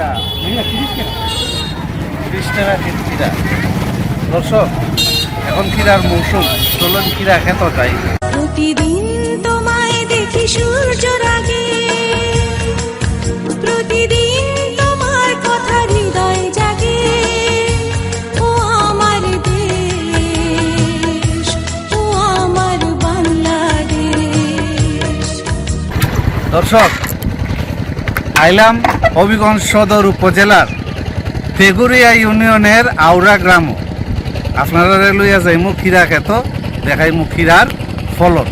টাকা কেজি খিরা। দর্শক, এখন খিরার মৌসুম, চলুন খিরা খেতে যাই। প্রতিদিন তোমায় দেখি সূর্যের আগে, প্রতিদিন তোমার কথা হৃদয় জাগে। ও আমার দেশ, ও আমার বাংলাদেশ। দর্শক, আইলাম হবিগঞ্জ সদর উপজেলার তেগুরিয়া ইউনিয়নের আউরা গ্রাম। আপনারা লইয়া যাইমু খিরা খেত, দেখাইমু খিরার ফলন।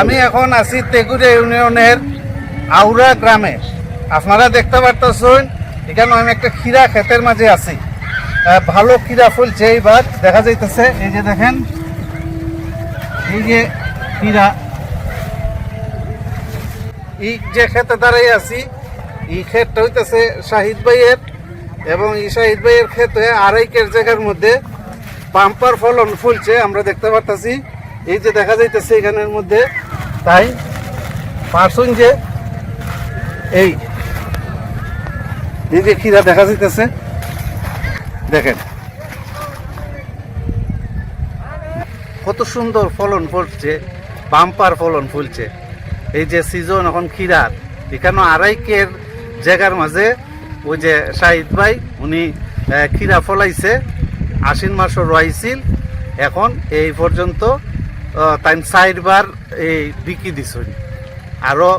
আমি এখন আছি তেগুরিয়া ইউনিয়নের আউরা গ্রামে। আপনারা দেখতে পারতেছেন এখানে আমি একটা খিরা ক্ষেতের মাঝে আছি। ভালো খিরা ফুলছে এইবার দেখা যাইতেছে। এই যে দেখেন, এই যে খিরা, এই যে ক্ষেতে দাঁড়াই আছি, এই ক্ষেতটা হইতেছে শাহিদ ভাইয়ের, এবং এই শাহিদ ভাইয়ের ক্ষেতে 2.5 জায়গার মধ্যে পাম্পার ফলন ফুলছে আমরা দেখতে পারতেছি। এই যে দেখা যাইতেছে এখানের মধ্যে, তাই পারছুন যে এই যে খিরা দেখা যাইতেছে, দেখেন কত সুন্দর ফলন ফুলছে, বাম্পার ফলন ফুলছে। এই যে সিজন এখন খিরার, এখানে 2.5 জায়গার মাঝে ওই যে শাহিদ ভাই উনি খিরা ফলাইছে, আশ্বিন মাসও রয়েছিল। এখন এই পর্যন্ত তাই 4বার এই বিকি দিছুন, আরও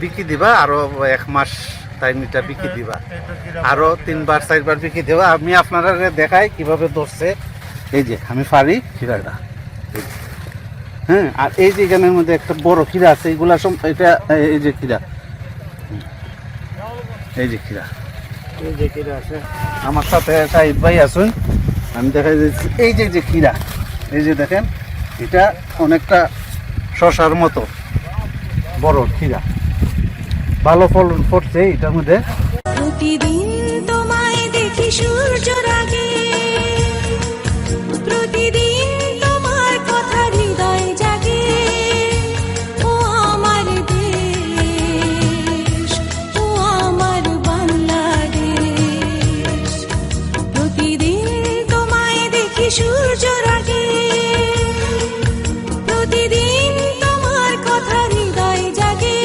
বিকি দিবা, আরও 1 মাস তাই এটা বিকি দিবা, আরও 3বার 4বার বিকি দেবা। আমি আপনারা দেখাই কিভাবে ধরছে। এই যে আমি পারি খিরাটা, হ্যাঁ। আর এই যে এখানের মধ্যে একটা বড় খিরা আছে, এইগুলা সব এটা এই যে খিরা, এই যে খিরা, এই যে খিরা আছে। আমার সাথে শাহিদ ভাই আসুন, আমি দেখাই দিচ্ছি। এই যে খিরা, এই যে দেখেন, এটা অনেকটা শশার মতো বড় খিরা, ভালো ফলন পড়ছে এটার মধ্যে। প্রতিদিন তোমায় দেখি সূর্যের আগে, প্রতিদিন তোমার কথা হৃদয় জাগে। ও আমার দেশ, ও আমার বাংলাদেশ। প্রতিদিন তোমায় দেখি সূর্যের আগে, প্রতিদিন তোমার কথা হৃদয় জাগে।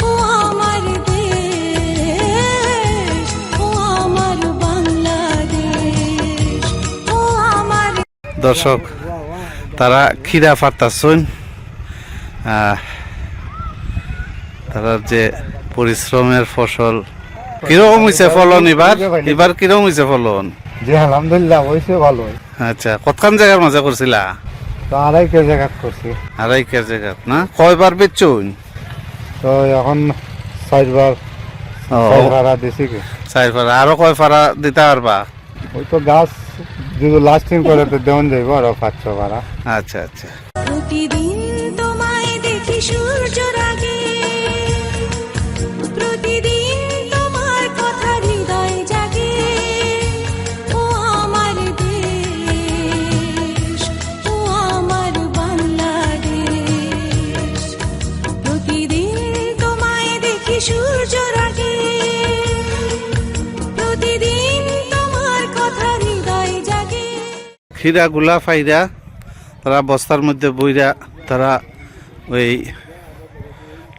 ও আমার দেশ, ও আমার বাংলাদেশ, ও আমার। দর্শক, তারা খিরা পারতাছুন, তারা যে পরিশ্রমের ফসল। কিরকম হয়েছে ফলন এবার কিরকম হয়েছে ফলন? জি আলহামদুলিল্লাহ হয়েছে ভালো। আচ্ছা, কতখান জায়গার মাঝে করছিলা? তো 2.5 জায়গা করছি। 2.5 জায়গা না? কয়বার বেচুন? তো এখন 4বার ভাড়া দিছি কি। 4 ফাড়া, আরো কয় ফাড়া দিতে পারবা? ওই তো গাছ যদি লাস্টিং করে তো দেওয়ান যাইব আরো 500 ভাড়া। আচ্ছা আচ্ছা। প্রতিদিন তোমায় দেখি সূর্যের আগে, প্রতিদিন তোমার কথা হৃদয় জাগে। ও আমার দেশ, ও আমার বাংলাদেশ। প্রতিদিন তোমায় দেখি সূর্যের আগে, প্রতিদিন তোমার কথা হৃদয় জাগে। খিরা গুলা ফাইরা তারা বস্তার মধ্যে বইরা, তারা ওই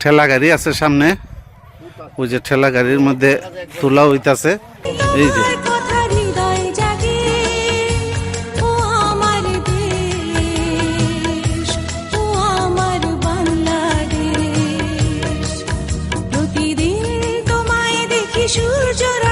ঠেলা গাড়ি আছে সামনে, ওই যে ঠেলা গাড়ির মধ্যে তোলা হইতাছে। এই যে তোমার কথা হৃদয় জাগে। ও আমার দেশ, ও আমার বাংলাদেশ। প্রতিদিন তোমায় দেখি সূর্যের